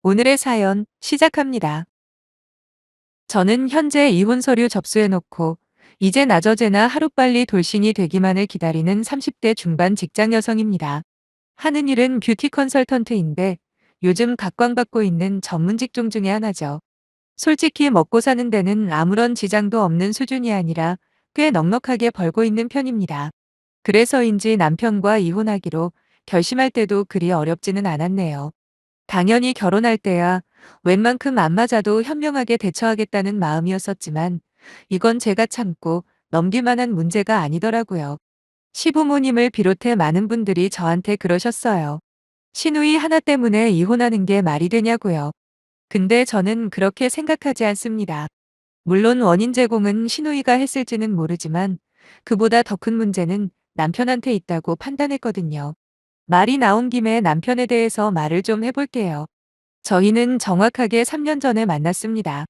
오늘의 사연 시작합니다. 저는 현재 이혼 서류 접수해놓고 이제 나저제나 하루빨리 돌싱이 되기만을 기다리는 30대 중반 직장 여성입니다. 하는 일은 뷰티 컨설턴트인데 요즘 각광받고 있는 전문 직종 중에 하나죠. 솔직히 먹고 사는 데는 아무런 지장도 없는 수준이 아니라 꽤 넉넉하게 벌고 있는 편입니다. 그래서인지 남편과 이혼하기로 결심할 때도 그리 어렵지는 않았네요. 당연히 결혼할 때야 웬만큼 안 맞아도 현명하게 대처하겠다는 마음이었었지만 이건 제가 참고 넘길 만한 문제가 아니더라고요. 시부모님을 비롯해 많은 분들이 저한테 그러셨어요. 시누이 하나 때문에 이혼하는 게 말이 되냐고요. 근데 저는 그렇게 생각하지 않습니다. 물론 원인 제공은 시누이가 했을지는 모르지만 그보다 더 큰 문제는 남편한테 있다고 판단했거든요. 말이 나온 김에 남편에 대해서 말을 좀 해볼게요. 저희는 정확하게 3년 전에 만났습니다.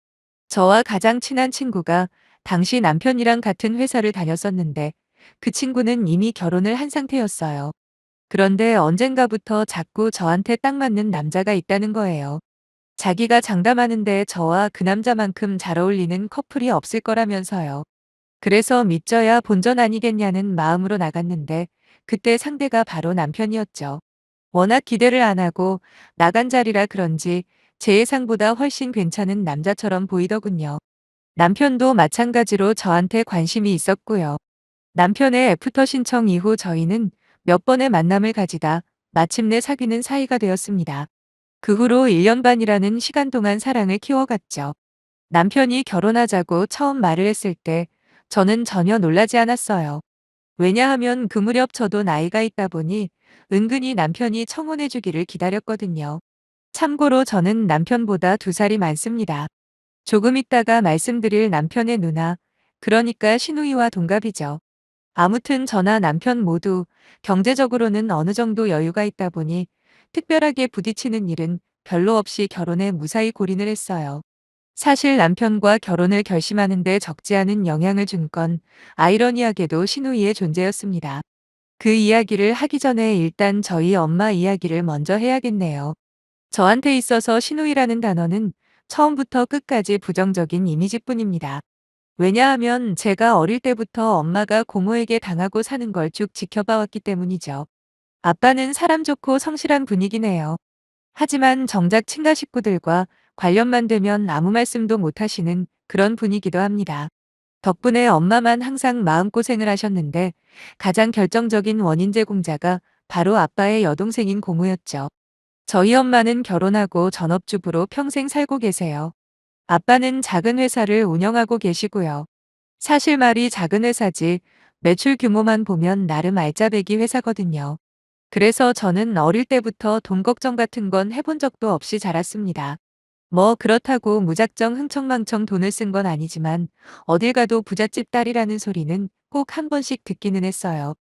저와 가장 친한 친구가 당시 남편이랑 같은 회사를 다녔었는데 그 친구는 이미 결혼을 한 상태였어요. 그런데 언젠가부터 자꾸 저한테 딱 맞는 남자가 있다는 거예요. 자기가 장담하는데 저와 그 남자만큼 잘 어울리는 커플이 없을 거라면서요. 그래서 믿져야 본전 아니겠냐는 마음으로 나갔는데 그때 상대가 바로 남편이었죠. 워낙 기대를 안 하고 나간 자리라 그런지 제 예상보다 훨씬 괜찮은 남자처럼 보이더군요. 남편도 마찬가지로 저한테 관심이 있었고요. 남편의 애프터 신청 이후 저희는 몇 번의 만남을 가지다 마침내 사귀는 사이가 되었습니다. 그 후로 1년 반이라는 시간 동안 사랑을 키워갔죠. 남편이 결혼하자고 처음 말을 했을 때 저는 전혀 놀라지 않았어요. 왜냐하면 그 무렵 저도 나이가 있다 보니 은근히 남편이 청혼해 주기를 기다렸거든요. 참고로 저는 남편보다 2살이 많습니다. 조금 있다가 말씀드릴 남편의 누나, 그러니까 시누이와 동갑이죠. 아무튼 저나 남편 모두 경제적으로는 어느 정도 여유가 있다 보니 특별하게 부딪히는 일은 별로 없이 결혼에 무사히 골인을 했어요. 사실 남편과 결혼을 결심하는 데 적지 않은 영향을 준 건 아이러니하게도 시누이의 존재였습니다. 그 이야기를 하기 전에 일단 저희 엄마 이야기를 먼저 해야겠네요. 저한테 있어서 시누이라는 단어는 처음부터 끝까지 부정적인 이미지뿐입니다. 왜냐하면 제가 어릴 때부터 엄마가 고모에게 당하고 사는 걸 쭉 지켜봐 왔기 때문이죠. 아빠는 사람 좋고 성실한 분이긴 해요. 하지만 정작 친가 식구들과 관련만 되면 아무 말씀도 못 하시는 그런 분이기도 합니다. 덕분에 엄마만 항상 마음고생을 하셨는데 가장 결정적인 원인 제공자가 바로 아빠의 여동생인 고모였죠. 저희 엄마는 결혼하고 전업주부로 평생 살고 계세요. 아빠는 작은 회사를 운영하고 계시고요. 사실 말이 작은 회사지 매출 규모만 보면 나름 알짜배기 회사거든요. 그래서 저는 어릴 때부터 돈 걱정 같은 건 해본 적도 없이 자랐습니다. 뭐 그렇다고 무작정 흥청망청 돈을 쓴 건 아니지만 어딜 가도 부잣집 딸이라는 소리는 꼭 한 번씩 듣기는 했어요.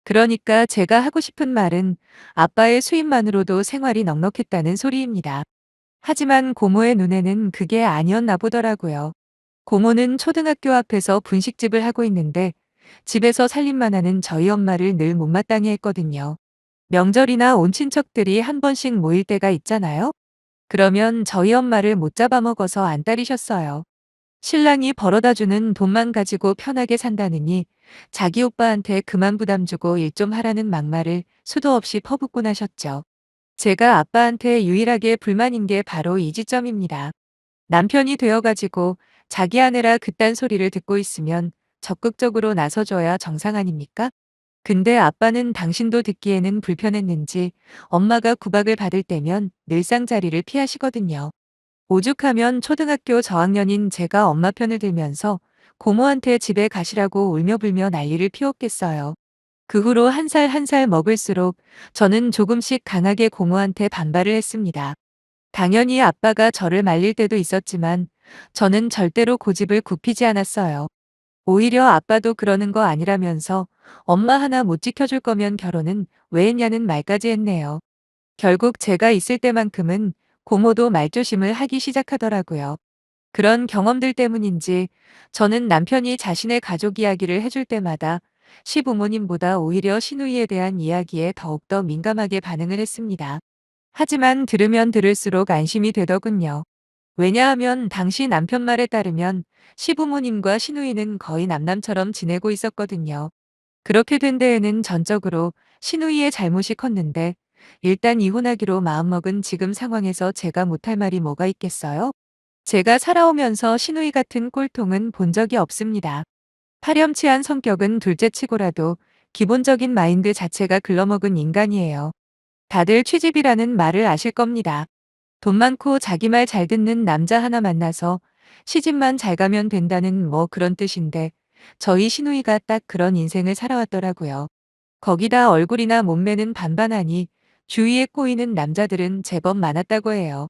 그러니까 제가 하고 싶은 말은 아빠의 수입만으로도 생활이 넉넉했다는 소리입니다. 하지만 고모의 눈에는 그게 아니었나 보더라고요. 고모는 초등학교 앞에서 분식집을 하고 있는데 집에서 살림만 하는 저희 엄마를 늘 못마땅해 했거든요. 명절이나 온 친척들이 한 번씩 모일 때가 있잖아요. 그러면 저희 엄마를 못 잡아먹어서 안달이셨어요. 신랑이 벌어다주는 돈만 가지고 편하게 산다느니 자기 오빠한테 그만 부담 주고 일 좀 하라는 막말을 수도 없이 퍼붓곤 하셨죠. 제가 아빠한테 유일하게 불만인 게 바로 이 지점입니다. 남편이 되어가지고 자기 아내라 그딴 소리를 듣고 있으면 적극적으로 나서줘야 정상 아닙니까? 근데 아빠는 당신도 듣기에는 불편했는지 엄마가 구박을 받을 때면 늘상 자리를 피하시거든요. 오죽하면 초등학교 저학년인 제가 엄마 편을 들면서 고모한테 집에 가시라고 울며불며 난리를 피웠겠어요. 그 후로 한 살 한 살 먹을수록 저는 조금씩 강하게 고모한테 반발을 했습니다. 당연히 아빠가 저를 말릴 때도 있었지만 저는 절대로 고집을 굽히지 않았어요. 오히려 아빠도 그러는 거 아니라면서 엄마 하나 못 지켜줄 거면 결혼은 왜 했냐는 말까지 했네요. 결국 제가 있을 때만큼은 고모도 말조심을 하기 시작하더라고요. 그런 경험들 때문인지 저는 남편이 자신의 가족 이야기를 해줄 때마다 시부모님보다 오히려 시누이에 대한 이야기에 더욱더 민감하게 반응을 했습니다. 하지만 들으면 들을수록 안심이 되더군요. 왜냐하면 당시 남편 말에 따르면 시부모님과 시누이는 거의 남남처럼 지내고 있었거든요. 그렇게 된 데에는 전적으로 시누이의 잘못이 컸는데 일단 이혼하기로 마음먹은 지금 상황에서 제가 못할 말이 뭐가 있겠어요? 제가 살아오면서 시누이 같은 꼴통은 본 적이 없습니다. 파렴치한 성격은 둘째치고라도 기본적인 마인드 자체가 글러먹은 인간이에요. 다들 취집이라는 말을 아실 겁니다. 돈 많고 자기 말 잘 듣는 남자 하나 만나서 시집만 잘 가면 된다는 뭐 그런 뜻인데 저희 시누이가 딱 그런 인생을 살아왔더라고요. 거기다 얼굴이나 몸매는 반반하니 주위에 꼬이는 남자들은 제법 많았다고 해요.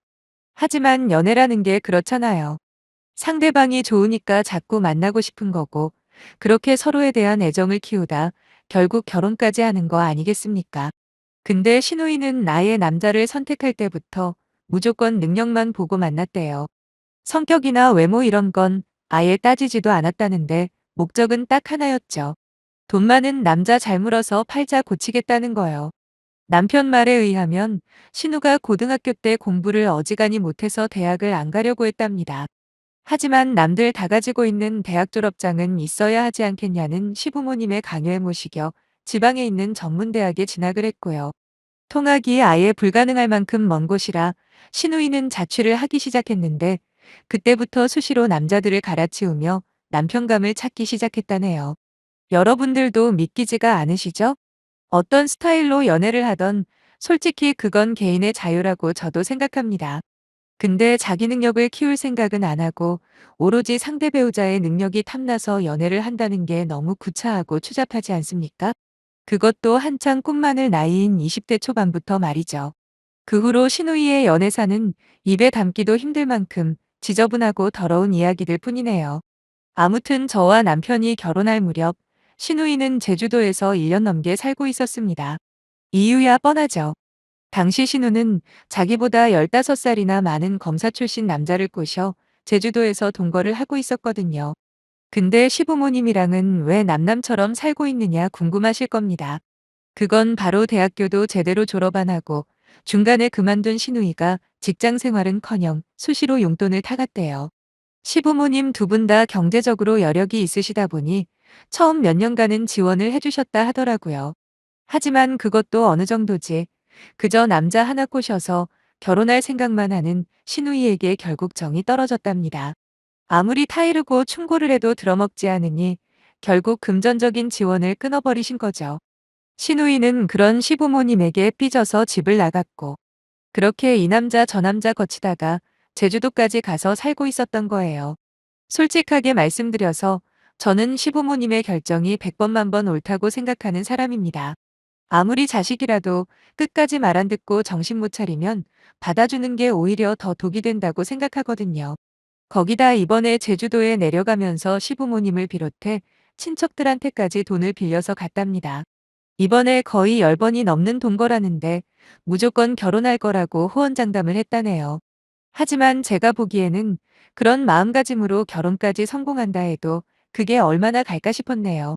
하지만 연애라는 게 그렇잖아요. 상대방이 좋으니까 자꾸 만나고 싶은 거고 그렇게 서로에 대한 애정을 키우다 결국 결혼까지 하는 거 아니겠습니까? 근데 시누이는 나의 남자를 선택할 때부터 무조건 능력만 보고 만났대요. 성격이나 외모 이런 건 아예 따지지도 않았다는데 목적은 딱 하나였죠. 돈 많은 남자 잘 물어서 팔자 고치겠다는 거요. 남편 말에 의하면 신우가 고등학교 때 공부를 어지간히 못해서 대학을 안 가려고 했답니다. 하지만 남들 다 가지고 있는 대학 졸업장은 있어야 하지 않겠냐는 시부모님의 강요에 모시겨 지방에 있는 전문대학에 진학을 했고요. 통학이 아예 불가능할 만큼 먼 곳이라 시누이는 자취를 하기 시작했는데 그때부터 수시로 남자들을 갈아치우며 남편감을 찾기 시작했다네요. 여러분들도 믿기지가 않으시죠? 어떤 스타일로 연애를 하던 솔직히 그건 개인의 자유라고 저도 생각합니다. 근데 자기 능력을 키울 생각은 안 하고 오로지 상대 배우자의 능력이 탐나서 연애를 한다는 게 너무 구차하고 추잡하지 않습니까? 그것도 한창 꿈만을 나이인 20대 초반부터 말이죠. 그 후로 시누이의 연애사는 입에 담기도 힘들 만큼 지저분하고 더러운 이야기들 뿐이네요. 아무튼 저와 남편이 결혼할 무렵 시누이는 제주도에서 1년 넘게 살고 있었습니다. 이유야 뻔하죠. 당시 신우는 자기보다 15살이나 많은 검사 출신 남자를 꼬셔 제주도에서 동거를 하고 있었거든요. 근데 시부모님이랑은 왜 남남처럼 살고 있느냐 궁금하실 겁니다. 그건 바로 대학교도 제대로 졸업 안 하고 중간에 그만둔 시누이가 직장 생활은커녕 수시로 용돈을 타갔대요. 시부모님 두 분 다 경제적으로 여력이 있으시다 보니 처음 몇 년간은 지원을 해주셨다 하더라고요. 하지만 그것도 어느 정도지. 그저 남자 하나 꼬셔서 결혼할 생각만 하는 시누이에게 결국 정이 떨어졌답니다. 아무리 타이르고 충고를 해도 들어먹지 않으니 결국 금전적인 지원을 끊어버리신 거죠. 시누이는 그런 시부모님에게 삐져서 집을 나갔고 그렇게 이 남자 저 남자 거치다가 제주도까지 가서 살고 있었던 거예요. 솔직하게 말씀드려서 저는 시부모님의 결정이 100번 만번 옳다고 생각하는 사람입니다. 아무리 자식이라도 끝까지 말 안 듣고 정신 못 차리면 받아주는 게 오히려 더 독이 된다고 생각하거든요. 거기다 이번에 제주도에 내려가면서 시부모님을 비롯해 친척들한테까지 돈을 빌려서 갔답니다. 이번에 거의 10번이 넘는 동거라는데 무조건 결혼할 거라고 호언장담을 했다네요. 하지만 제가 보기에는 그런 마음가짐으로 결혼까지 성공한다 해도 그게 얼마나 갈까 싶었네요.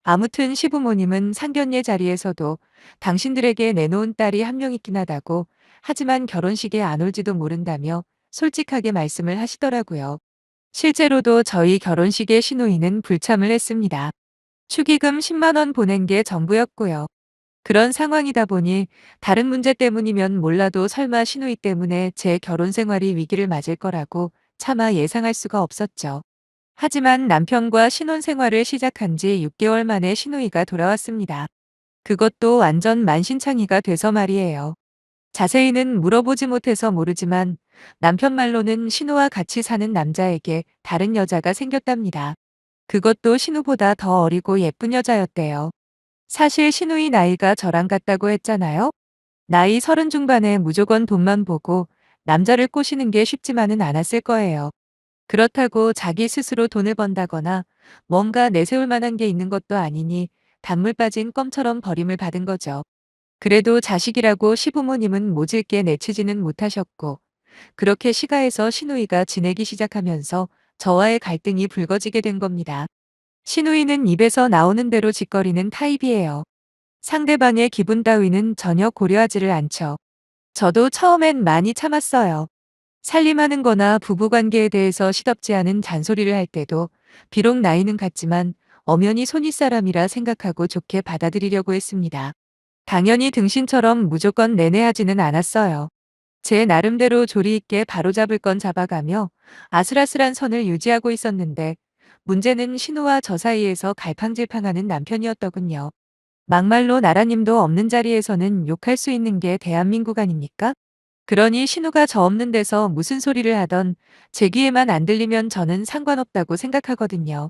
아무튼 시부모님은 상견례 자리에서도 당신들에게 내놓은 딸이 한 명 있긴 하다고 하지만 결혼식에 안 올지도 모른다며 솔직하게 말씀을 하시더라고요. 실제로도 저희 결혼식에 시누이는 불참을 했습니다. 축의금 10만 원 보낸 게 전부였고요. 그런 상황이다 보니 다른 문제 때문이면 몰라도 설마 시누이 때문에 제 결혼 생활이 위기를 맞을 거라고 차마 예상할 수가 없었죠. 하지만 남편과 신혼 생활을 시작한 지 6개월 만에 시누이가 돌아왔습니다. 그것도 완전 만신창이가 돼서 말이에요. 자세히는 물어보지 못해서 모르지만 남편 말로는 신우와 같이 사는 남자에게 다른 여자가 생겼답니다. 그것도 신우보다 더 어리고 예쁜 여자였대요. 사실 시누이 나이가 저랑 같다고 했잖아요. 나이 30 중반에 무조건 돈만 보고 남자를 꼬시는 게 쉽지만은 않았을 거예요. 그렇다고 자기 스스로 돈을 번다거나 뭔가 내세울 만한 게 있는 것도 아니니 단물 빠진 껌처럼 버림을 받은 거죠. 그래도 자식이라고 시부모님은 모질게 내치지는 못하셨고 그렇게 시가에서 시누이가 지내기 시작하면서 저와의 갈등이 불거지게 된 겁니다. 시누이는 입에서 나오는 대로 짓거리는 타입이에요. 상대방의 기분 따위는 전혀 고려하지를 않죠. 저도 처음엔 많이 참았어요. 살림하는 거나 부부관계에 대해서 시덥지 않은 잔소리를 할 때도 비록 나이는 같지만 엄연히 손윗사람이라 생각하고 좋게 받아들이려고 했습니다. 당연히 등신처럼 무조건 내내하지는 않았어요. 제 나름대로 조리 있게 바로잡을 건 잡아가며 아슬아슬한 선을 유지하고 있었는데 문제는 신우와 저 사이에서 갈팡질팡하는 남편이었더군요. 막말로 나라님도 없는 자리에서는 욕할 수 있는 게 대한민국 아닙니까? 그러니 신우가 저 없는 데서 무슨 소리를 하던 제 귀에만 안 들리면 저는 상관없다고 생각하거든요.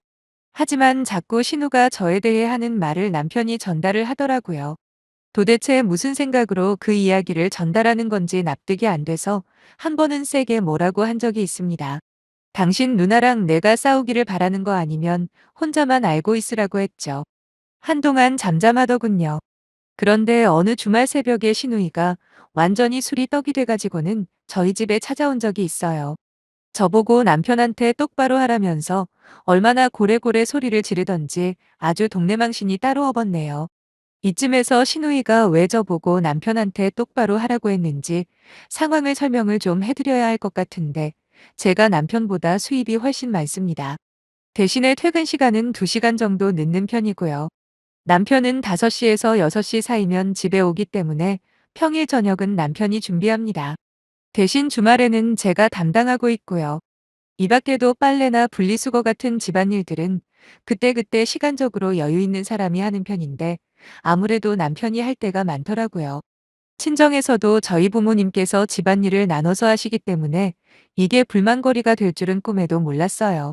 하지만 자꾸 신우가 저에 대해 하는 말을 남편이 전달을 하더라고요. 도대체 무슨 생각으로 그 이야기를 전달하는 건지 납득이 안 돼서 한 번은 세게 뭐라고 한 적이 있습니다. 당신 누나랑 내가 싸우기를 바라는 거 아니면 혼자만 알고 있으라고 했죠. 한동안 잠잠하더군요. 그런데 어느 주말 새벽에 신우이가 완전히 술이 떡이 돼가지고는 저희 집에 찾아온 적이 있어요. 저보고 남편한테 똑바로 하라면서 얼마나 고래고래 소리를 지르던지 아주 동네망신이 따로 없었네요. 이쯤에서 신우이가 왜 저보고 남편한테 똑바로 하라고 했는지 상황을 설명을 좀 해드려야 할 것 같은데 제가 남편보다 수입이 훨씬 많습니다. 대신에 퇴근 시간은 2시간 정도 늦는 편이고요. 남편은 5시에서 6시 사이면 집에 오기 때문에 평일 저녁은 남편이 준비합니다. 대신 주말에는 제가 담당하고 있고요. 이 밖에도 빨래나 분리수거 같은 집안일들은 그때그때 시간적으로 여유 있는 사람이 하는 편인데 아무래도 남편이 할 때가 많더라고요. 친정에서도 저희 부모님께서 집안일을 나눠서 하시기 때문에 이게 불만거리가 될 줄은 꿈에도 몰랐어요.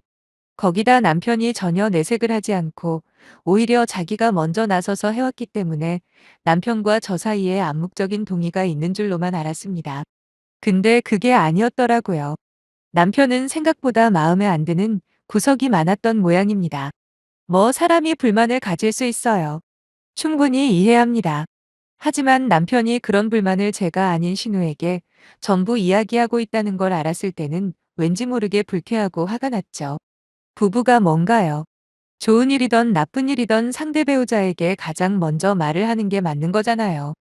거기다 남편이 전혀 내색을 하지 않고 오히려 자기가 먼저 나서서 해왔기 때문에 남편과 저 사이에 암묵적인 동의가 있는 줄로만 알았습니다. 근데 그게 아니었더라고요. 남편은 생각보다 마음에 안 드는 구석이 많았던 모양입니다. 뭐 사람이 불만을 가질 수 있어요. 충분히 이해합니다. 하지만 남편이 그런 불만을 제가 아닌 신우에게 전부 이야기하고 있다는 걸 알았을 때는 왠지 모르게 불쾌하고 화가 났죠. 부부가 뭔가요? 좋은 일이던 나쁜 일이던 상대 배우자에게 가장 먼저 말을 하는 게 맞는 거잖아요.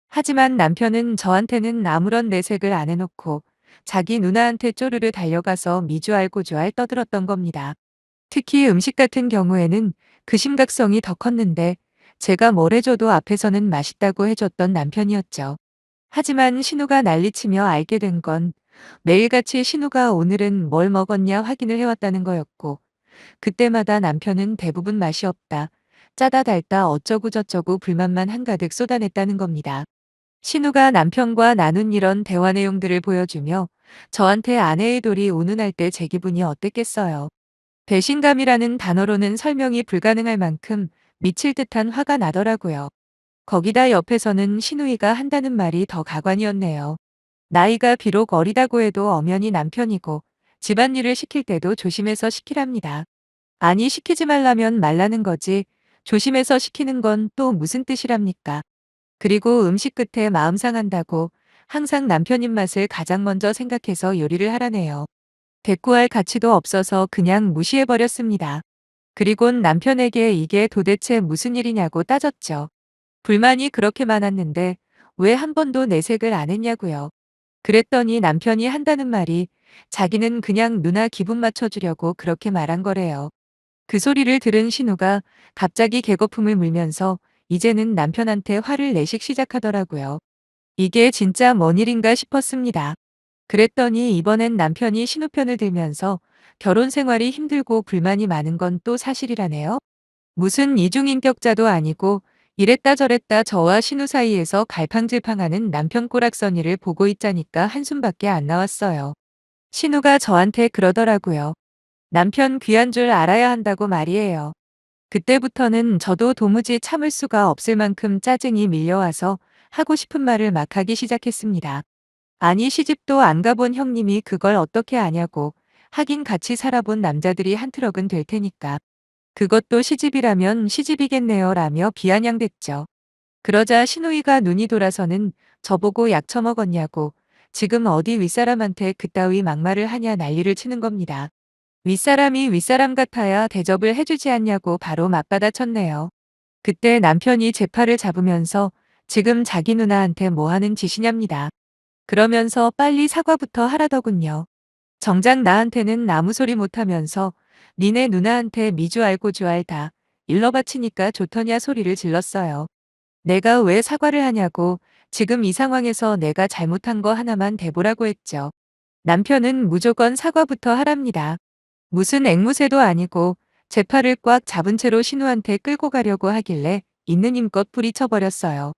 하지만 남편은 저한테는 아무런 내색을 안 해놓고 자기 누나한테 쪼르르 달려가서 미주알고주알 떠들었던 겁니다. 특히 음식 같은 경우에는 그 심각성이 더 컸는데 제가 뭘 해줘도 앞에서는 맛있다고 해줬던 남편이었죠. 하지만 신우가 난리치며 알게 된 건 매일같이 신우가 오늘은 뭘 먹었냐 확인을 해왔다는 거였고 그때마다 남편은 대부분 맛이 없다, 짜다 달다 어쩌고저쩌고 불만만 한가득 쏟아냈다는 겁니다. 신우가 남편과 나눈 이런 대화 내용들을 보여주며 저한테 아내의 돌이 운운할 때 제 기분이 어땠겠어요. 배신감이라는 단어로는 설명이 불가능할 만큼 미칠 듯한 화가 나더라고요. 거기다 옆에서는 신우이가 한다는 말이 더 가관이었네요. 나이가 비록 어리다고 해도 엄연히 남편이고 집안일을 시킬 때도 조심해서 시키랍니다. 아니 시키지 말라면 말라는 거지 조심해서 시키는 건 또 무슨 뜻이랍니까? 그리고 음식 끝에 마음 상한다고 항상 남편 입맛을 가장 먼저 생각해서 요리를 하라네요. 대꾸할 가치도 없어서 그냥 무시해버렸습니다. 그리곤 남편에게 이게 도대체 무슨 일이냐고 따졌죠. 불만이 그렇게 많았는데 왜 한 번도 내색을 안 했냐고요. 그랬더니 남편이 한다는 말이 자기는 그냥 누나 기분 맞춰주려고 그렇게 말한 거래요. 그 소리를 들은 신우가 갑자기 개거품을 물면서 이제는 남편한테 화를 내식 시작하더라고요. 이게 진짜 뭔 일인가 싶었습니다. 그랬더니 이번엔 남편이 신우 편을 들면서 결혼 생활이 힘들고 불만이 많은 건 또 사실이라네요. 무슨 이중인격자도 아니고 이랬다 저랬다 저와 신우 사이에서 갈팡질팡하는 남편 꼬락서니를 보고 있자니까 한숨밖에 안 나왔어요. 신우가 저한테 그러더라고요. 남편 귀한 줄 알아야 한다고 말이에요. 그때부터는 저도 도무지 참을 수가 없을 만큼 짜증이 밀려와서 하고 싶은 말을 막 하기 시작했습니다. 아니 시집도 안 가본 형님이 그걸 어떻게 아냐고. 하긴 같이 살아본 남자들이 한 트럭은 될 테니까. 그것도 시집이라면 시집이겠네요 라며 비아냥댔죠. 그러자 신우이가 눈이 돌아서는 저보고 약 처먹었냐고 지금 어디 윗사람한테 그따위 막말을 하냐 난리를 치는 겁니다. 윗사람이 윗사람 같아야 대접을 해주지 않냐고 바로 맞받아쳤네요. 그때 남편이 제 팔을 잡으면서 지금 자기 누나한테 뭐 하는 짓이냐입니다. 그러면서 빨리 사과부터 하라더군요. 정작 나한테는 아무 소리 못하면서 니네 누나한테 미주 알고 주 알다 일러 바치니까 좋더냐 소리를 질렀어요. 내가 왜 사과를 하냐고 지금 이 상황에서 내가 잘못한 거 하나만 대보라고 했죠. 남편은 무조건 사과부터 하랍니다. 무슨 앵무새도 아니고 제 팔을 꽉 잡은 채로 신우한테 끌고 가려고 하길래 있는 힘껏 부리쳐버렸어요.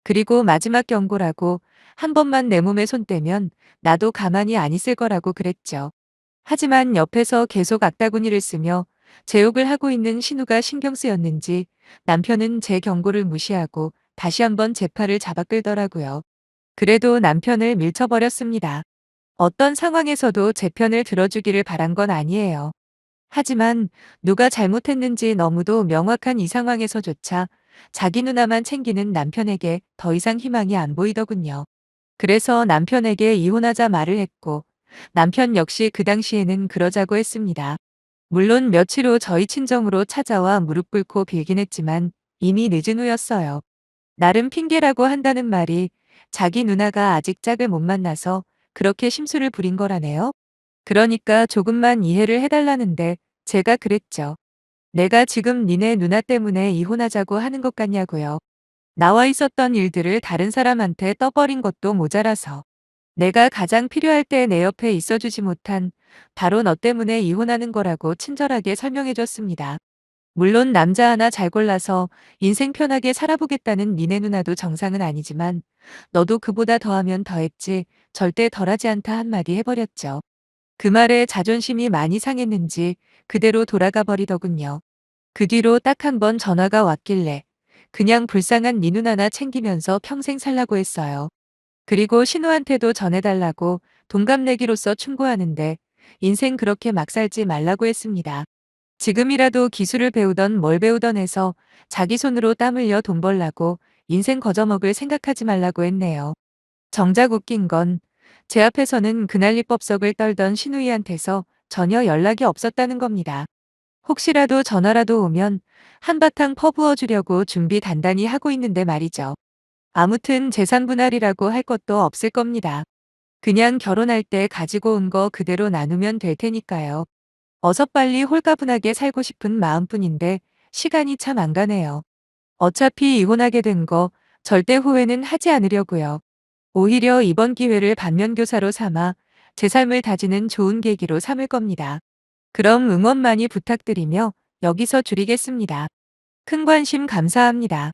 그리고 마지막 경고라고 한 번만 내 몸에 손 떼면 나도 가만히 안 있을 거라고 그랬죠. 하지만 옆에서 계속 악다구니를 쓰며 제 욕을 하고 있는 신우가 신경 쓰였는지 남편은 제 경고를 무시하고 다시 한번 제 팔을 잡아 끌더라고요. 그래도 남편을 밀쳐버렸습니다. 어떤 상황에서도 제 편을 들어주기를 바란 건 아니에요. 하지만 누가 잘못했는지 너무도 명확한 이 상황에서조차 자기 누나만 챙기는 남편에게 더 이상 희망이 안 보이더군요. 그래서 남편에게 이혼하자 말을 했고 남편 역시 그 당시에는 그러자고 했습니다. 물론 며칠 후 저희 친정으로 찾아와 무릎 꿇고 빌긴 했지만 이미 늦은 후였어요. 나름 핑계라고 한다는 말이 자기 누나가 아직 짝을 못 만나서 그렇게 심술을 부린 거라네요. 그러니까 조금만 이해를 해달라는데 제가 그랬죠. 내가 지금 니네 누나 때문에 이혼하자고 하는 것 같냐고요. 나와 있었던 일들을 다른 사람한테 떠버린 것도 모자라서 내가 가장 필요할 때 내 옆에 있어주지 못한 바로 너 때문에 이혼하는 거라고 친절하게 설명해줬습니다. 물론 남자 하나 잘 골라서 인생 편하게 살아보겠다는 니네 누나도 정상은 아니지만 너도 그보다 더하면 더했지 절대 덜하지 않다 한마디 해버렸죠. 그 말에 자존심이 많이 상했는지 그대로 돌아가 버리더군요. 그 뒤로 딱 한 번 전화가 왔길래 그냥 불쌍한 니 누나나 챙기면서 평생 살라고 했어요. 그리고 신우한테도 전해달라고 동갑내기로서 충고하는데 인생 그렇게 막 살지 말라고 했습니다. 지금이라도 기술을 배우던 뭘 배우던 해서 자기 손으로 땀 흘려 돈 벌라고 인생 거저먹을 생각하지 말라고 했네요. 정작 웃긴 건 제 앞에서는 그날 입법석을 떨던 신우이한테서 전혀 연락이 없었다는 겁니다. 혹시라도 전화라도 오면 한바탕 퍼부어 주려고 준비 단단히 하고 있는데 말이죠. 아무튼 재산 분할이라고 할 것도 없을 겁니다. 그냥 결혼할 때 가지고 온 거 그대로 나누면 될 테니까요. 어서 빨리 홀가분하게 살고 싶은 마음뿐인데 시간이 참 안 가네요. 어차피 이혼하게 된 거 절대 후회는 하지 않으려고요. 오히려 이번 기회를 반면교사로 삼아 제 삶을 다지는 좋은 계기로 삼을 겁니다. 그럼 응원 많이 부탁드리며 여기서 줄이겠습니다. 큰 관심 감사합니다.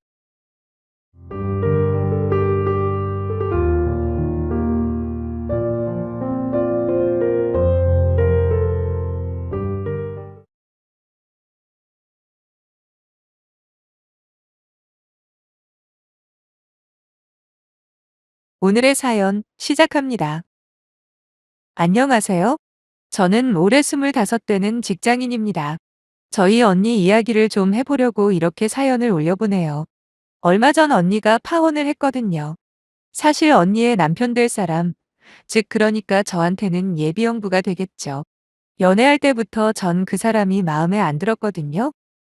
오늘의 사연 시작합니다. 안녕하세요. 저는 올해 25 되는 직장인입니다. 저희 언니 이야기를 좀 해보려고 이렇게 사연을 올려보네요. 얼마 전 언니가 파혼을 했거든요. 사실 언니의 남편 될 사람, 즉 그러니까 저한테는 예비영부가 되겠죠. 연애할 때부터 전 그 사람이 마음에 안 들었거든요.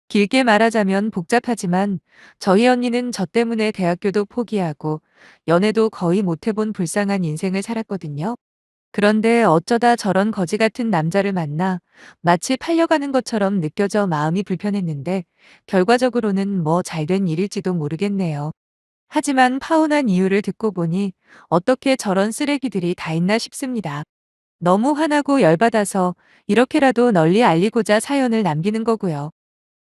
길게 말하자면 복잡하지만 저희 언니는 저 때문에 대학교도 포기하고 연애도 거의 못 해본 불쌍한 인생을 살았거든요. 그런데 어쩌다 저런 거지 같은 남자를 만나 마치 팔려가는 것처럼 느껴져 마음이 불편했는데 결과적으로는 뭐 잘된 일일지도 모르겠네요. 하지만 파혼한 이유를 듣고 보니 어떻게 저런 쓰레기들이 다 있나 싶습니다. 너무 화나고 열받아서 이렇게라도 널리 알리고자 사연을 남기는 거고요.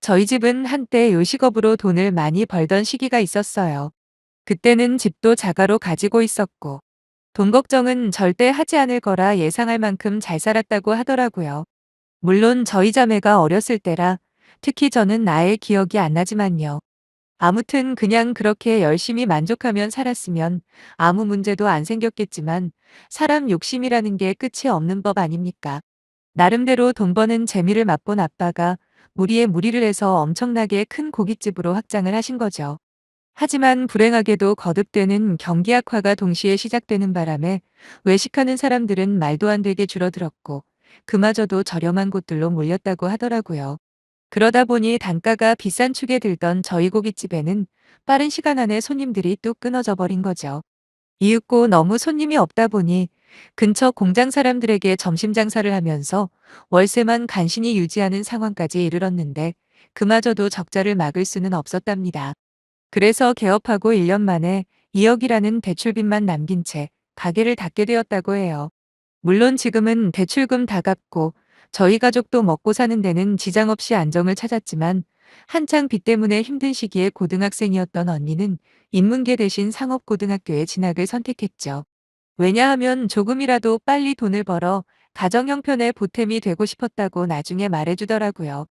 저희 집은 한때 요식업으로 돈을 많이 벌던 시기가 있었어요. 그때는 집도 자가로 가지고 있었고 돈 걱정은 절대 하지 않을 거라 예상할 만큼 잘 살았다고 하더라고요. 물론 저희 자매가 어렸을 때라 특히 저는 아예 기억이 안 나지만요. 아무튼 그냥 그렇게 열심히 만족하면 살았으면 아무 문제도 안 생겼겠지만 사람 욕심이라는 게 끝이 없는 법 아닙니까? 나름대로 돈 버는 재미를 맛본 아빠가 무리에 무리를 해서 엄청나게 큰 고깃집으로 확장을 하신 거죠. 하지만 불행하게도 거듭되는 경기 악화가 동시에 시작되는 바람에 외식하는 사람들은 말도 안 되게 줄어들었고 그마저도 저렴한 곳들로 몰렸다고 하더라고요. 그러다 보니 단가가 비싼 축에 들던 저희 고깃집에는 빠른 시간 안에 손님들이 뚝 끊어져 버린 거죠. 이윽고 너무 손님이 없다 보니 근처 공장 사람들에게 점심 장사를 하면서 월세만 간신히 유지하는 상황까지 이르렀는데 그마저도 적자를 막을 수는 없었답니다. 그래서 개업하고 1년 만에 2억이라는 대출빚만 남긴 채 가게를 닫게 되었다고 해요. 물론 지금은 대출금 다 갚고 저희 가족도 먹고 사는 데는 지장 없이 안정을 찾았지만 한창 빚 때문에 힘든 시기에 고등학생이었던 언니는 인문계 대신 상업고등학교에 진학을 선택했죠. 왜냐하면 조금이라도 빨리 돈을 벌어 가정 형편에 보탬이 되고 싶었다고 나중에 말해주더라고요.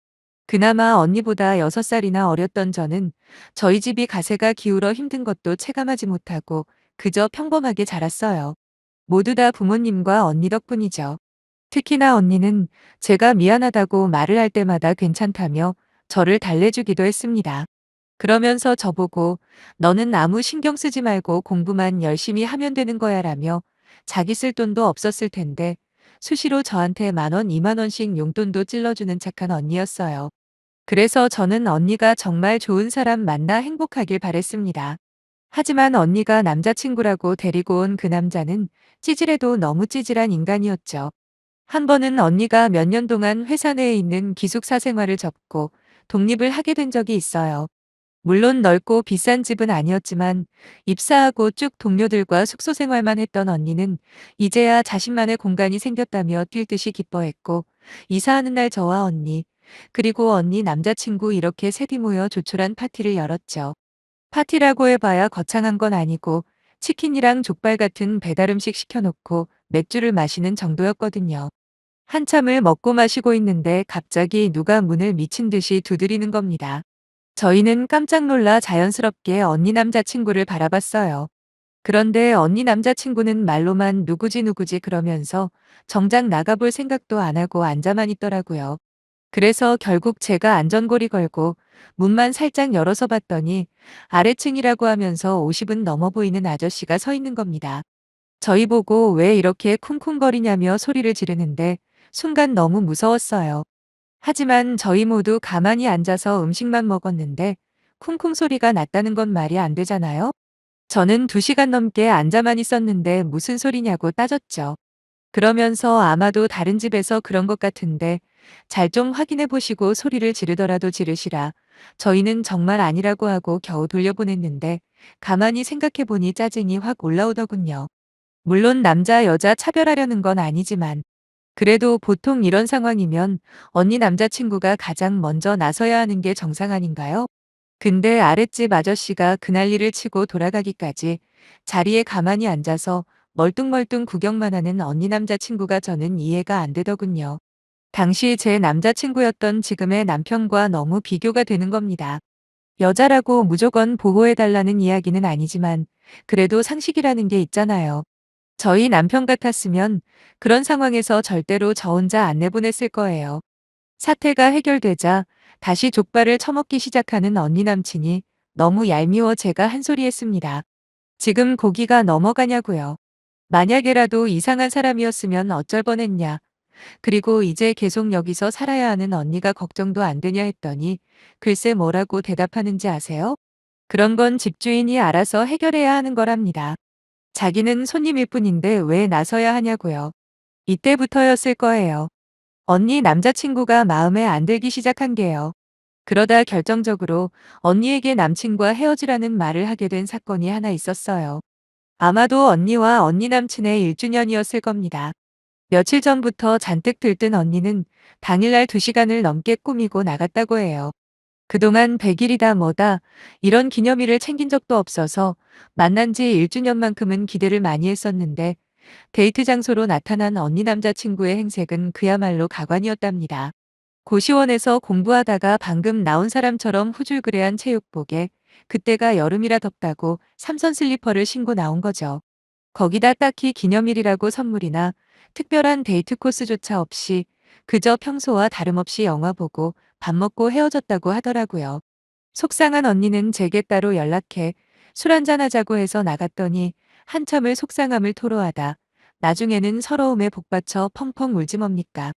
그나마 언니보다 6살이나 어렸던 저는 저희 집이 가세가 기울어 힘든 것도 체감하지 못하고 그저 평범하게 자랐어요. 모두 다 부모님과 언니 덕분이죠. 특히나 언니는 제가 미안하다고 말을 할 때마다 괜찮다며 저를 달래주기도 했습니다. 그러면서 저보고 너는 아무 신경 쓰지 말고 공부만 열심히 하면 되는 거야 라며 자기 쓸 돈도 없었을 텐데 수시로 저한테 10,000원, 20,000원씩 용돈도 찔러주는 착한 언니였어요. 그래서 저는 언니가 정말 좋은 사람 만나 행복하길 바랬습니다. 하지만 언니가 남자친구라고 데리고 온 그 남자는 찌질해도 너무 찌질한 인간이었죠. 한 번은 언니가 몇 년 동안 회사 내에 있는 기숙사 생활을 접고 독립을 하게 된 적이 있어요. 물론 넓고 비싼 집은 아니었지만 입사하고 쭉 동료들과 숙소 생활만 했던 언니는 이제야 자신만의 공간이 생겼다며 뛸 듯이 기뻐했고 이사하는 날 저와 언니 그리고 언니 남자친구 이렇게 셋이 모여 조촐한 파티를 열었죠. 파티라고 해봐야 거창한 건 아니고 치킨이랑 족발 같은 배달 음식 시켜놓고 맥주를 마시는 정도였거든요. 한참을 먹고 마시고 있는데 갑자기 누가 문을 미친 듯이 두드리는 겁니다. 저희는 깜짝 놀라 자연스럽게 언니 남자친구를 바라봤어요. 그런데 언니 남자친구는 말로만 누구지 누구지 그러면서 정작 나가볼 생각도 안 하고 앉아만 있더라고요. 그래서 결국 제가 안전고리 걸고 문만 살짝 열어서 봤더니 아래층이라고 하면서 50은 넘어 보이는 아저씨가 서 있는 겁니다. 저희 보고 왜 이렇게 쿵쿵거리냐며 소리를 지르는데 순간 너무 무서웠어요. 하지만 저희 모두 가만히 앉아서 음식만 먹었는데 쿵쿵 소리가 났다는 건 말이 안 되잖아요? 저는 2시간 넘게 앉아만 있었는데 무슨 소리냐고 따졌죠. 그러면서 아마도 다른 집에서 그런 것 같은데 잘 좀 확인해 보시고 소리를 지르더라도 지르시라. 저희는 정말 아니라고 하고 겨우 돌려보냈는데 가만히 생각해 보니 짜증이 확 올라오더군요. 물론 남자 여자 차별하려는 건 아니지만 그래도 보통 이런 상황이면 언니 남자친구가 가장 먼저 나서야 하는 게 정상 아닌가요? 근데 아랫집 아저씨가 그 난리를 치고 돌아가기까지 자리에 가만히 앉아서 멀뚱멀뚱 구경만 하는 언니 남자친구가 저는 이해가 안 되더군요. 당시 제 남자친구였던 지금의 남편과 너무 비교가 되는 겁니다. 여자라고 무조건 보호해달라는 이야기는 아니지만 그래도 상식이라는 게 있잖아요. 저희 남편 같았으면 그런 상황에서 절대로 저 혼자 안 내보냈을 거예요. 사태가 해결되자 다시 족발을 처먹기 시작하는 언니 남친이 너무 얄미워 제가 한 소리 했습니다. 지금 고기가 넘어가냐고요. 만약에라도 이상한 사람이었으면 어쩔 뻔했냐. 그리고 이제 계속 여기서 살아야 하는 언니가 걱정도 안 되냐 했더니 글쎄 뭐라고 대답하는지 아세요? 그런 건 집주인이 알아서 해결해야 하는 거랍니다. 자기는 손님일 뿐인데 왜 나서야 하냐고요. 이때부터였을 거예요. 언니 남자친구가 마음에 안 들기 시작한 게요. 그러다 결정적으로 언니에게 남친과 헤어지라는 말을 하게 된 사건이 하나 있었어요. 아마도 언니와 언니 남친의 1주년이었을 겁니다. 며칠 전부터 잔뜩 들뜬 언니는 당일날 2시간을 넘게 꾸미고 나갔다고 해요. 그동안 100일이다 뭐다 이런 기념일을 챙긴 적도 없어서 만난 지 1주년만큼은 기대를 많이 했었는데 데이트 장소로 나타난 언니 남자친구의 행색은 그야말로 가관이었답니다. 고시원에서 공부하다가 방금 나온 사람처럼 후줄그레한 체육복에 그때가 여름이라 덥다고 삼선 슬리퍼를 신고 나온 거죠. 거기다 딱히 기념일이라고 선물이나 특별한 데이트 코스조차 없이 그저 평소와 다름없이 영화 보고 밥 먹고 헤어졌다고 하더라고요. 속상한 언니는 제게 따로 연락해 술 한잔 하자고 해서 나갔더니 한참을 속상함을 토로하다 나중에는 서러움에 복받쳐 펑펑 울지 뭡니까.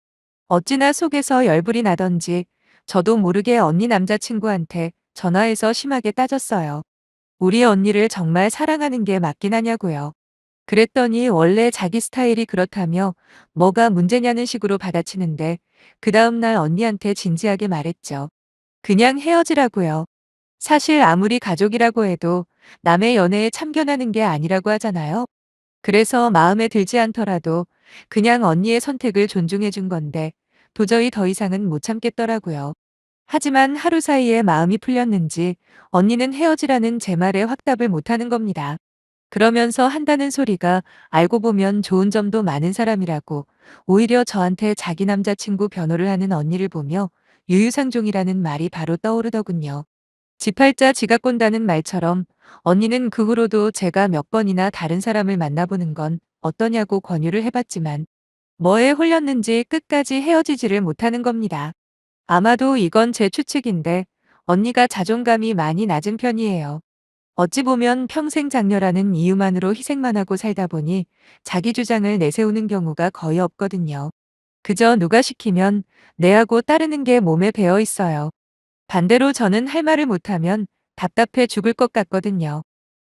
어찌나 속에서 열불이 나던지 저도 모르게 언니 남자친구한테 전화해서 심하게 따졌어요. 우리 언니를 정말 사랑하는 게 맞긴 하냐고요. 그랬더니 원래 자기 스타일이 그렇다며 뭐가 문제냐는 식으로 받아치는데 그 다음날 언니한테 진지하게 말했죠. 그냥 헤어지라고요. 사실 아무리 가족이라고 해도 남의 연애에 참견하는 게 아니라고 하잖아요. 그래서 마음에 들지 않더라도 그냥 언니의 선택을 존중해 준 건데 도저히 더 이상은 못 참겠더라고요. 하지만 하루 사이에 마음이 풀렸는지 언니는 헤어지라는 제 말에 확답을 못 하는 겁니다. 그러면서 한다는 소리가 알고 보면 좋은 점도 많은 사람이라고 오히려 저한테 자기 남자친구 변호를 하는 언니를 보며 유유상종이라는 말이 바로 떠오르더군요. 지팔자 지가 꼰다는 말처럼 언니는 그 후로도 제가 몇 번이나 다른 사람을 만나보는 건 어떠냐고 권유를 해봤지만 뭐에 홀렸는지 끝까지 헤어지지를 못하는 겁니다. 아마도 이건 제 추측인데 언니가 자존감이 많이 낮은 편이에요. 어찌 보면 평생 장녀라는 이유만으로 희생만 하고 살다 보니 자기 주장을 내세우는 경우가 거의 없거든요. 그저 누가 시키면 내하고 따르는 게 몸에 배어 있어요. 반대로 저는 할 말을 못하면 답답해 죽을 것 같거든요.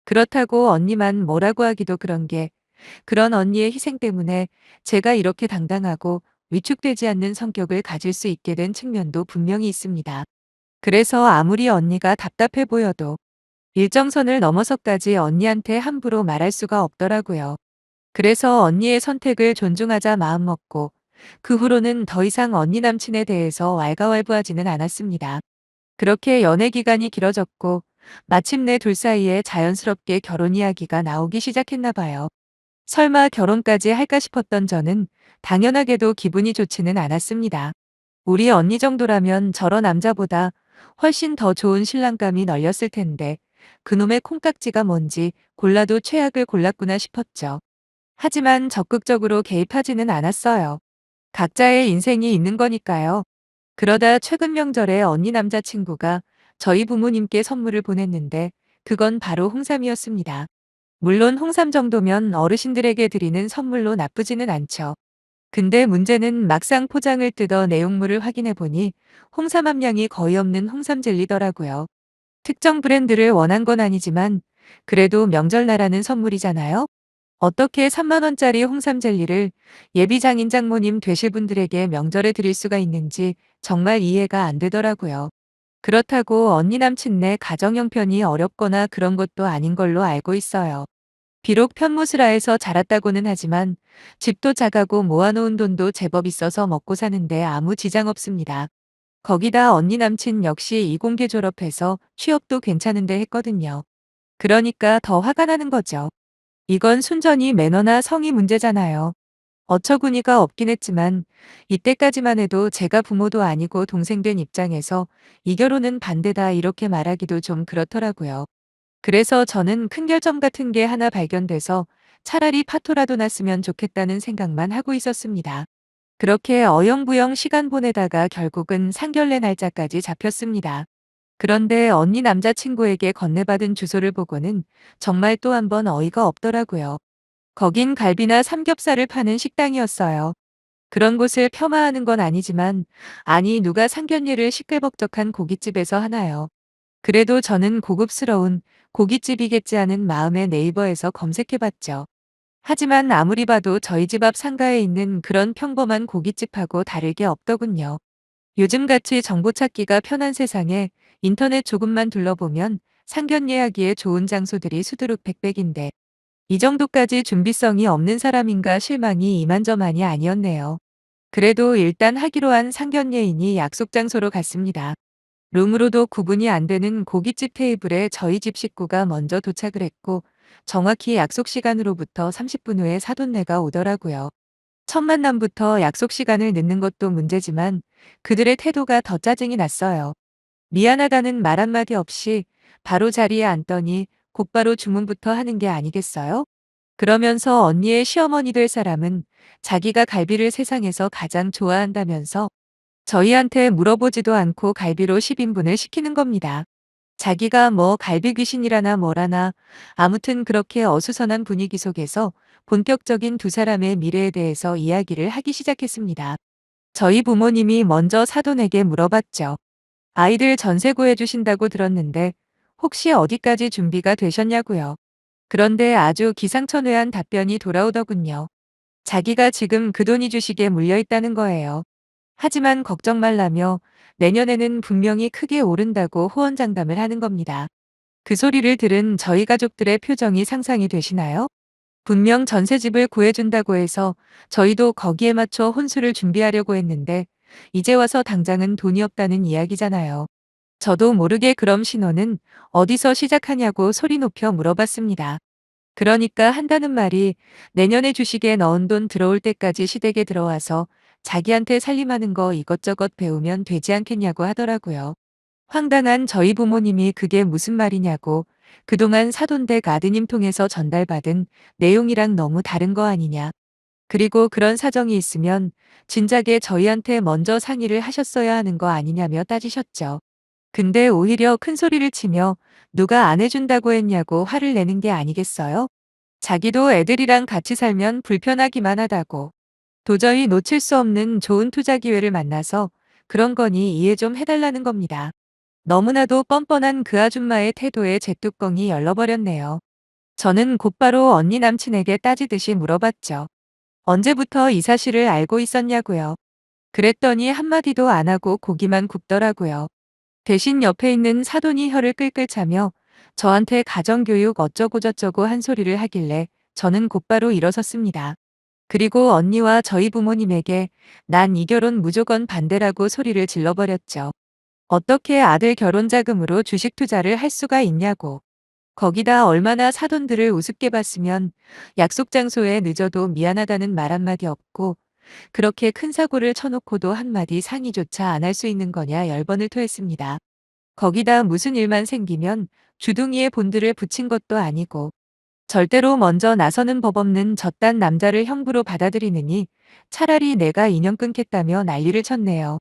그렇다고 언니만 뭐라고 하기도 그런 게 그런 언니의 희생 때문에 제가 이렇게 당당하고 위축되지 않는 성격을 가질 수 있게 된 측면도 분명히 있습니다. 그래서 아무리 언니가 답답해 보여도 일정선을 넘어서까지 언니한테 함부로 말할 수가 없더라고요. 그래서 언니의 선택을 존중하자 마음먹고 그 후로는 더 이상 언니 남친에 대해서 왈가왈부하지는 않았습니다. 그렇게 연애 기간이 길어졌고 마침내 둘 사이에 자연스럽게 결혼 이야기가 나오기 시작했나 봐요. 설마 결혼까지 할까 싶었던 저는 당연하게도 기분이 좋지는 않았습니다. 우리 언니 정도라면 저런 남자보다 훨씬 더 좋은 신랑감이 널렸을 텐데 그놈의 콩깍지가 뭔지 골라도 최악을 골랐구나 싶었죠. 하지만 적극적으로 개입하지는 않았어요. 각자의 인생이 있는 거니까요. 그러다 최근 명절에 언니 남자친구가 저희 부모님께 선물을 보냈는데 그건 바로 홍삼이었습니다. 물론 홍삼 정도면 어르신들에게 드리는 선물로 나쁘지는 않죠. 근데 문제는 막상 포장을 뜯어 내용물을 확인해 보니 홍삼 함량이 거의 없는 홍삼 젤리더라고요. 특정 브랜드를 원한 건 아니지만 그래도 명절나라는 선물이잖아요. 어떻게 3만 원짜리 홍삼 젤리를 예비 장인 장모님 되실 분들에게 명절에 드릴 수가 있는지 정말 이해가 안 되더라고요. 그렇다고 언니 남친네 가정 형편이 어렵거나 그런 것도 아닌 걸로 알고 있어요. 비록 편무스라에서 자랐다고는 하지만 집도 작아고 모아놓은 돈도 제법 있어서 먹고 사는데 아무 지장 없습니다. 거기다 언니 남친 역시 이공계 졸업해서 취업도 괜찮은데 했거든요. 그러니까 더 화가 나는 거죠. 이건 순전히 매너나 성의 문제잖아요. 어처구니가 없긴 했지만 이때까지만 해도 제가 부모도 아니고 동생 된 입장에서 이 결혼은 반대다 이렇게 말하기도 좀 그렇더라고요. 그래서 저는 큰 결점 같은 게 하나 발견돼서 차라리 파토라도 났으면 좋겠다는 생각만 하고 있었습니다. 그렇게 어영부영 시간 보내다가 결국은 상견례 날짜까지 잡혔습니다. 그런데 언니 남자친구에게 건네받은 주소를 보고는 정말 또 한 번 어이가 없더라고요. 거긴 갈비나 삼겹살을 파는 식당이었어요. 그런 곳을 폄하하는 건 아니지만 아니 누가 상견례를 시끌벅적한 고깃집에서 하나요. 그래도 저는 고급스러운 고깃집이겠지 하는 마음에 네이버에서 검색해봤죠. 하지만 아무리 봐도 저희 집 앞 상가에 있는 그런 평범한 고깃집하고 다를 게 없더군요. 요즘같이 정보 찾기가 편한 세상에 인터넷 조금만 둘러보면 상견 예약기에 좋은 장소들이 수두룩백백인데 이 정도까지 준비성이 없는 사람인가 실망이 이만저만이 아니었네요. 그래도 일단 하기로 한 상견 예인이 약속 장소로 갔습니다. 룸으로도 구분이 안 되는 고깃집 테이블에 저희 집 식구가 먼저 도착을 했고 정확히 약속 시간으로부터 30분 후에 사돈네가 오더라고요. 첫 만남부터 약속 시간을 늦는 것도 문제지만 그들의 태도가 더 짜증이 났어요. 미안하다는 말 한마디 없이 바로 자리에 앉더니 곧바로 주문부터 하는 게 아니겠어요? 그러면서 언니의 시어머니 될 사람은 자기가 갈비를 세상에서 가장 좋아한다면서 저희한테 물어보지도 않고 갈비로 10인분을 시키는 겁니다. 자기가 뭐 갈비 귀신이라나 뭐라나 아무튼 그렇게 어수선한 분위기 속에서 본격적인 두 사람의 미래에 대해서 이야기를 하기 시작했습니다. 저희 부모님이 먼저 사돈에게 물어봤죠. 아이들 전세 구해주신다고 들었는데 혹시 어디까지 준비가 되셨냐고요. 그런데 아주 기상천외한 답변이 돌아오더군요. 자기가 지금 그 돈이 주식에 물려 있다는 거예요. 하지만 걱정 말라며 내년에는 분명히 크게 오른다고 호언장담을 하는 겁니다. 그 소리를 들은 저희 가족들의 표정이 상상이 되시나요? 분명 전셋집을 구해준다고 해서 저희도 거기에 맞춰 혼수를 준비하려고 했는데 이제 와서 당장은 돈이 없다는 이야기잖아요. 저도 모르게 그럼 신호는 어디서 시작하냐고 소리 높여 물어봤습니다. 그러니까 한다는 말이 내년에 주식에 넣은 돈 들어올 때까지 시댁에 들어와서 자기한테 살림하는 거 이것저것 배우면 되지 않겠냐고 하더라고요. 황당한 저희 부모님이 그게 무슨 말이냐고 그동안 사돈댁 아드님 통해서 전달받은 내용이랑 너무 다른 거 아니냐. 그리고 그런 사정이 있으면 진작에 저희한테 먼저 상의를 하셨어야 하는 거 아니냐며 따지셨죠. 근데 오히려 큰 소리를 치며 누가 안 해준다고 했냐고 화를 내는 게 아니겠어요? 자기도 애들이랑 같이 살면 불편하기만 하다고. 도저히 놓칠 수 없는 좋은 투자 기회를 만나서 그런 거니 이해 좀 해달라는 겁니다. 너무나도 뻔뻔한 그 아줌마의 태도에 제 뚜껑이 열려버렸네요. 저는 곧바로 언니 남친에게 따지듯이 물어봤죠. 언제부터 이 사실을 알고 있었냐고요. 그랬더니 한마디도 안 하고 고기만 굽더라고요. 대신 옆에 있는 사돈이 혀를 끌끌 차며 저한테 가정교육 어쩌고저쩌고 한 소리를 하길래 저는 곧바로 일어섰습니다. 그리고 언니와 저희 부모님에게 난 이 결혼 무조건 반대라고 소리를 질러버렸죠. 어떻게 아들 결혼 자금으로 주식 투자를 할 수가 있냐고. 거기다 얼마나 사돈들을 우습게 봤으면 약속 장소에 늦어도 미안하다는 말 한마디 없고 그렇게 큰 사고를 쳐놓고도 한마디 상의조차 안 할 수 있는 거냐 열번을 토했습니다. 거기다 무슨 일만 생기면 주둥이에 본드를 붙인 것도 아니고 절대로 먼저 나서는 법 없는 저딴 남자를 형부로 받아들이느니 차라리 내가 인연 끊겠다며 난리를 쳤네요.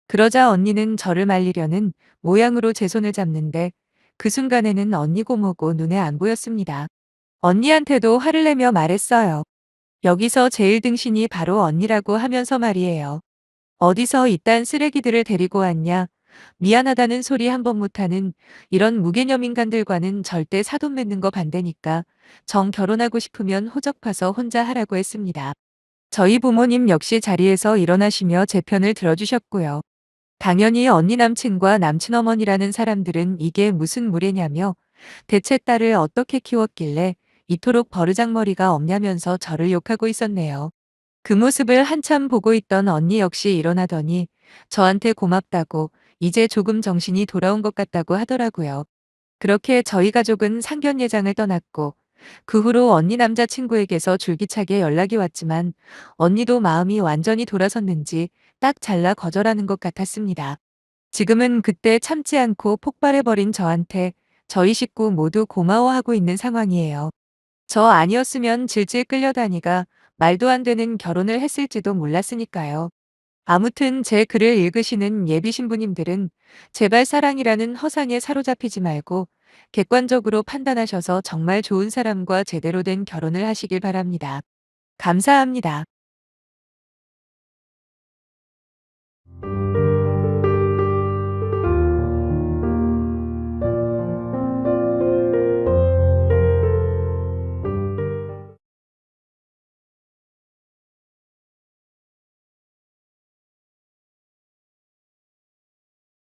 그러자 언니는 저를 말리려는 모양으로 제 손을 잡는데 그 순간에는 언니고 뭐고 눈에 안 보였습니다. 언니한테도 화를 내며 말했어요. 여기서 제일 등신이 바로 언니라고 하면서 말이에요. 어디서 이딴 쓰레기들을 데리고 왔냐. 미안하다는 소리 한 번 못하는 이런 무개념 인간들과는 절대 사돈 맺는 거 반대니까 정 결혼하고 싶으면 호적 파서 혼자 하라고 했습니다. 저희 부모님 역시 자리에서 일어나시며 제 편을 들어주셨고요. 당연히 언니 남친과 남친 어머니라는 사람들은 이게 무슨 무례냐며 대체 딸을 어떻게 키웠길래 이토록 버르장머리가 없냐면서 저를 욕하고 있었네요. 그 모습을 한참 보고 있던 언니 역시 일어나더니 저한테 고맙다고 이제 조금 정신이 돌아온 것 같다고 하더라고요. 그렇게 저희 가족은 상견례장을 떠났고 그 후로 언니 남자친구에게서 줄기차게 연락이 왔지만 언니도 마음이 완전히 돌아섰는지 딱 잘라 거절하는 것 같았습니다. 지금은 그때 참지 않고 폭발해버린 저한테 저희 식구 모두 고마워하고 있는 상황이에요. 저 아니었으면 질질 끌려다니가 말도 안 되는 결혼을 했을지도 몰랐으니까요. 아무튼 제 글을 읽으시는 예비 신부님들은 제발 사랑이라는 허상에 사로잡히지 말고 객관적으로 판단하셔서 정말 좋은 사람과 제대로 된 결혼을 하시길 바랍니다. 감사합니다.